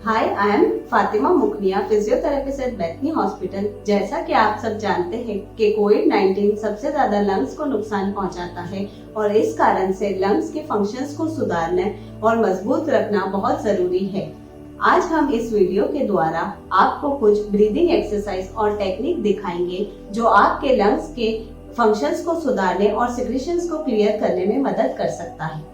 Hi, I am Fatima Mukhaniya, physiotherapist at Bethany Hospital. जैसा कि आप सब जानते हैं कि कोविड-19 सबसे ज्यादा लंग्स को नुकसान पहुंचाता है और इस कारण से लंग्स के फंक्शंस को सुधारना और मजबूत रखना बहुत जरूरी है। आज हम इस वीडियो के द्वारा आपको कुछ ब्रीदिंग एक्सरसाइज और टेक्निक दिखाएंगे जो आपके लंग्स के फंक्शंस को सुधारने और सिक्रीशंस को क्लियर करने में मदद कर सकता है।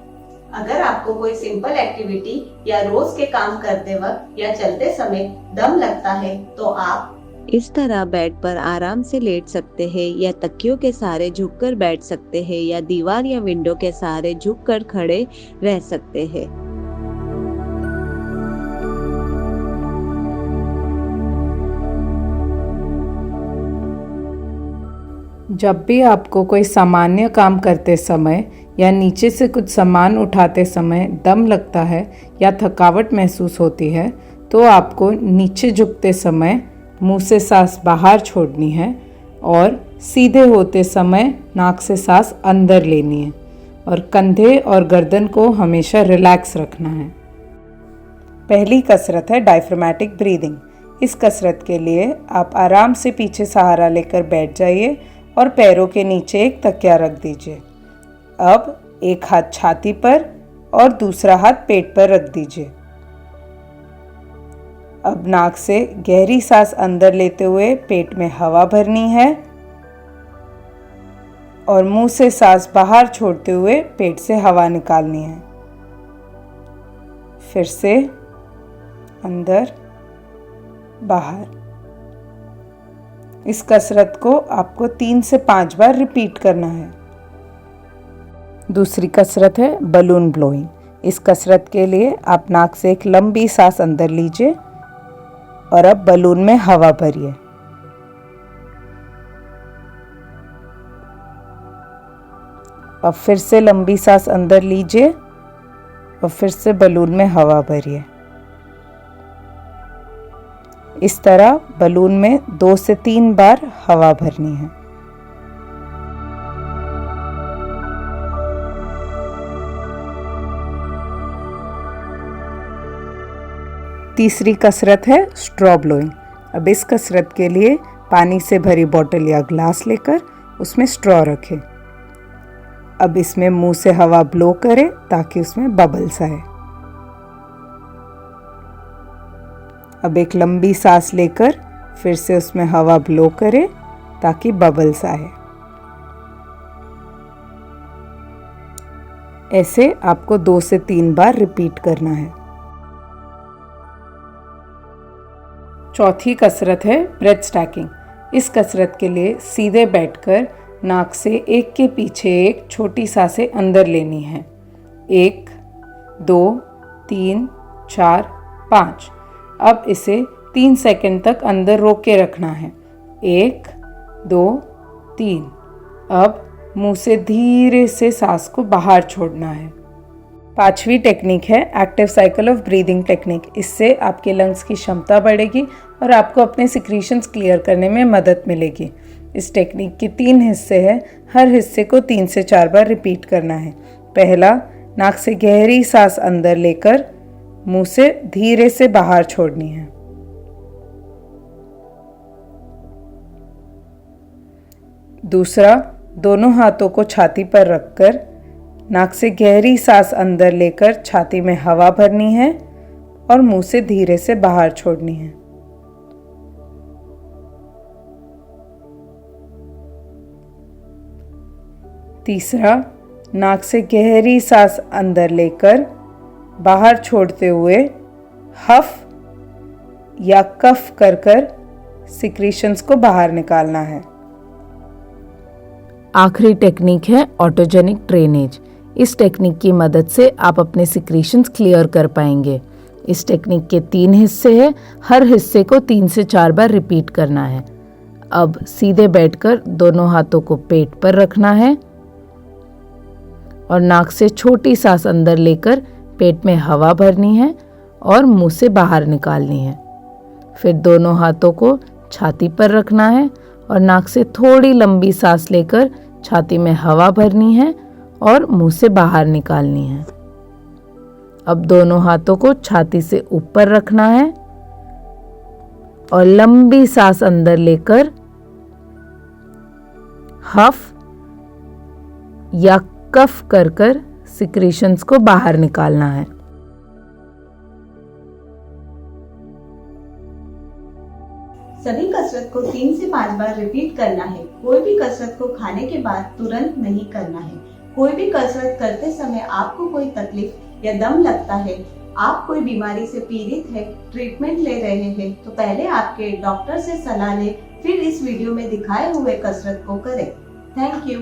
अगर आपको कोई सिंपल एक्टिविटी या रोज के काम करते वक्त या चलते समय दम लगता है तो आप इस तरह बेड पर आराम से लेट सकते हैं या तकियों के सहारे झुककर बैठ सकते हैं या दीवार या विंडो के सहारे झुककर खड़े रह सकते हैं। जब भी आपको कोई सामान्य काम करते समय या नीचे से कुछ सामान उठाते समय दम लगता है या थकावट महसूस होती है तो आपको नीचे झुकते समय मुंह से सांस बाहर छोड़नी है और सीधे होते समय नाक से सांस अंदर लेनी है और कंधे और गर्दन को हमेशा रिलैक्स रखना है। पहली कसरत है डायफ्रामेटिक ब्रीदिंग। इस कसरत के लिए आप आराम से पीछे सहारा लेकर बैठ जाइए और पैरों के नीचे एक तकिया रख दीजिए। अब एक हाथ छाती पर और दूसरा हाथ पेट पर रख दीजिए। अब नाक से गहरी सांस अंदर लेते हुए पेट में हवा भरनी है और मुंह से सांस बाहर छोड़ते हुए पेट से हवा निकालनी है। फिर से अंदर बाहर। इस कसरत को आपको 3 से 5 बार रिपीट करना है। दूसरी कसरत है बलून ब्लोइंग। इस कसरत के लिए आप नाक से एक लंबी सांस अंदर लीजिए और अब बलून में हवा भरिए। अब फिर से लंबी सांस अंदर लीजिए और फिर से बलून में हवा भरिए। इस तरह बलून में 2 से 3 बार हवा भरनी है। तीसरी कसरत है स्ट्रॉ ब्लोइंग। अब इस कसरत के लिए पानी से भरी बोतल या ग्लास लेकर उसमें स्ट्रॉ रखें। अब इसमें मुंह से हवा ब्लो करें ताकि उसमें बबल्स आए। अब एक लंबी सांस लेकर फिर से उसमें हवा ब्लो करें ताकि बबल्स आए। ऐसे आपको 2 से 3 बार रिपीट करना है। चौथी कसरत है ब्रेथ स्टैकिंग। इस कसरत के लिए सीधे बैठकर नाक से एक के पीछे एक छोटी सांसें अंदर लेनी है। 1, 2, 3, 4, 5। अब इसे 3 सेकंड तक अंदर रोक के रखना है। 1, 2, 3। अब मुंह से धीरे से सांस को बाहर छोड़ना है। पांचवी टेक्निक है active cycle of breathing technique. इससे आपके लंग्स की क्षमता बढ़ेगी और आपको अपने सिक्रीशंस क्लियर करने में मदद मिलेगी। इस टेक्निक के 3 हिस्से हैं। हर हिस्से को 3 से 4 बार रिपीट करना है। पहला, नाक से गहरी सांस अंदर लेकर मुंह से धीरे से बाहर छोड़नी है। दूसरा, दोनों हाथों को छाती पर रखकर नाक से गहरी सांस अंदर लेकर छाती में हवा भरनी है और मुंह से धीरे से बाहर छोड़नी है। तीसरा, नाक से गहरी सांस अंदर लेकर बाहर छोड़ते हुए हफ या कफ कर कर सिक्रीशंस को बाहर निकालना है। आखिरी टेक्निक है ऑटोजेनिक ड्रेनेज। इस टेक्निक की मदद से आप अपने सिक्रीशंस क्लियर कर पाएंगे। इस टेक्निक के 3 हिस्से हैं। हर हिस्से को 3 से 4 बार रिपीट करना है। अब सीधे बैठकर दोनों हाथों को पेट पर रखना है और नाक से छोटी सांस अंदर लेकर पेट में हवा भरनी है और मुंह से बाहर निकालनी है। फिर दोनों हाथों को छाती पर रखना है और नाक से थोड़ी लंबी सांस लेकर छाती में हवा भरनी है और मुंह से बाहर निकालनी है। अब दोनों हाथों को छाती से ऊपर रखना है और लंबी सांस अंदर लेकर हफ या कफ कर कर सिक्रीशंस को बाहर निकालना है। सभी कसरत को 3 से 5 बार रिपीट करना है। कोई भी कसरत को खाने के बाद तुरंत नहीं करना है। कोई भी कसरत करते समय आपको कोई तकलीफ या दम लगता है, आप कोई बीमारी से पीड़ित है, ट्रीटमेंट ले रहे हैं, तो पहले आपके डॉक्टर से सलाह लें, फिर इस वीडियो में दिखाए हुए कसरत को करें। Thank you.